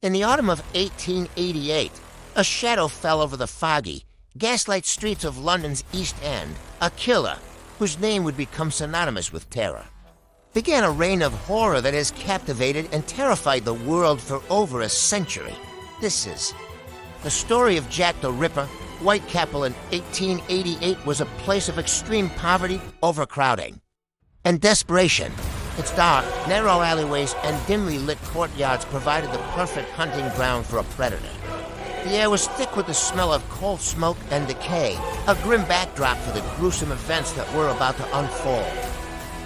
In the autumn of 1888, a shadow fell over the foggy, gaslight streets of London's East End. A killer, whose name would become synonymous with terror, began a reign of horror that has captivated and terrified the world for over a century. This is the story of Jack the Ripper. Whitechapel in 1888 was a place of extreme poverty, overcrowding, and desperation. Its dark, narrow alleyways and dimly lit courtyards provided the perfect hunting ground for a predator. The air was thick with the smell of coal smoke and decay, a grim backdrop for the gruesome events that were about to unfold.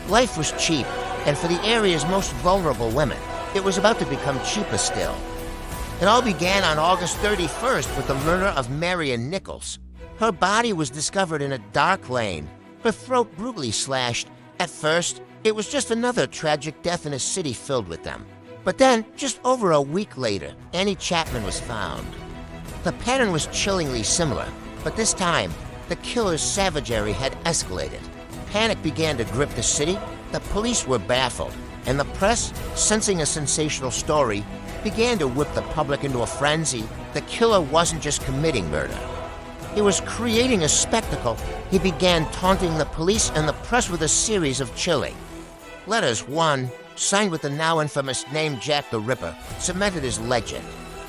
Life was cheap, and for the area's most vulnerable women, it was about to become cheaper still. It all began on August 31st with the murder of Marion Nichols. Her body was discovered in a dark lane, her throat brutally slashed. At first, it was just another tragic death in a city filled with them. But then, just over a week later, Annie Chapman was found. The pattern was chillingly similar, but this time, the killer's savagery had escalated. Panic began to grip the city, the police were baffled, and the press, sensing a sensational story, began to whip the public into a frenzy. The killer wasn't just committing murder. He was creating a spectacle. He began taunting the police and the press with a series of chilling letters. One, signed with the now infamous name Jack the Ripper, cemented his legend.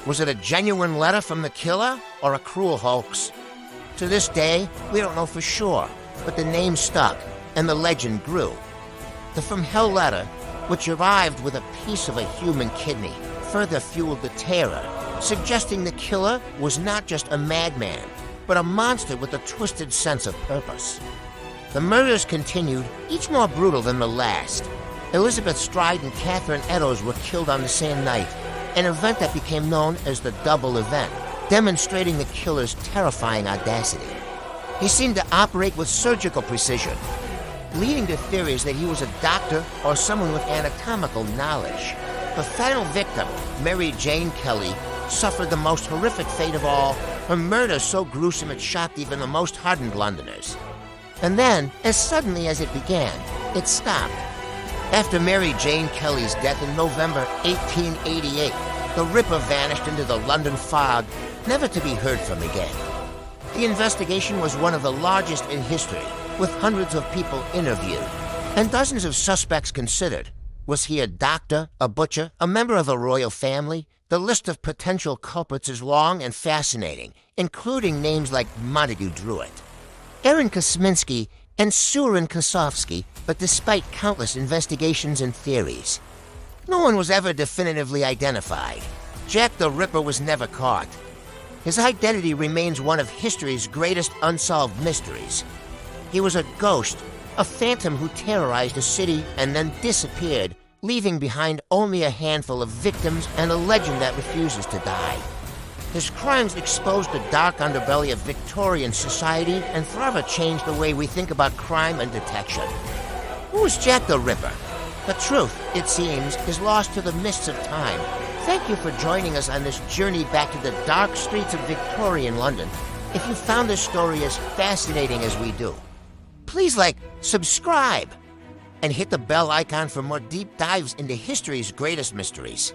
Was it a genuine letter from the killer or a cruel hoax? To this day, we don't know for sure, but the name stuck and the legend grew. The From Hell letter, which arrived with a piece of a human kidney, further fueled the terror, suggesting the killer was not just a madman, but a monster with a twisted sense of purpose. The murders continued, each more brutal than the last. Elizabeth Stride and Catherine Eddowes were killed on the same night, an event that became known as the double event, demonstrating the killer's terrifying audacity. He seemed to operate with surgical precision, leading to theories that he was a doctor or someone with anatomical knowledge. The final victim, Mary Jane Kelly, suffered the most horrific fate of all, her murder so gruesome it shocked even the most hardened Londoners. And then, as suddenly as it began, it stopped. After Mary Jane Kelly's death in November 1888, the Ripper vanished into the London fog, never to be heard from again. The investigation was one of the largest in history, with hundreds of people interviewed, and dozens of suspects considered. Was he a doctor, a butcher, a member of a royal family? The list of potential culprits is long and fascinating, including names like Montague Druitt, Aaron Kosminski, and Surin Kosofsky, but despite countless investigations and theories, no one was ever definitively identified. Jack the Ripper was never caught. His identity remains one of history's greatest unsolved mysteries. He was a ghost, a phantom who terrorized a city and then disappeared, leaving behind only a handful of victims and a legend that refuses to die. His crimes exposed the dark underbelly of Victorian society and forever changed the way we think about crime and detection. Who was Jack the Ripper? The truth, it seems, is lost to the mists of time. Thank you for joining us on this journey back to the dark streets of Victorian London. If you found this story as fascinating as we do, please subscribe, and hit the bell icon for more deep dives into history's greatest mysteries.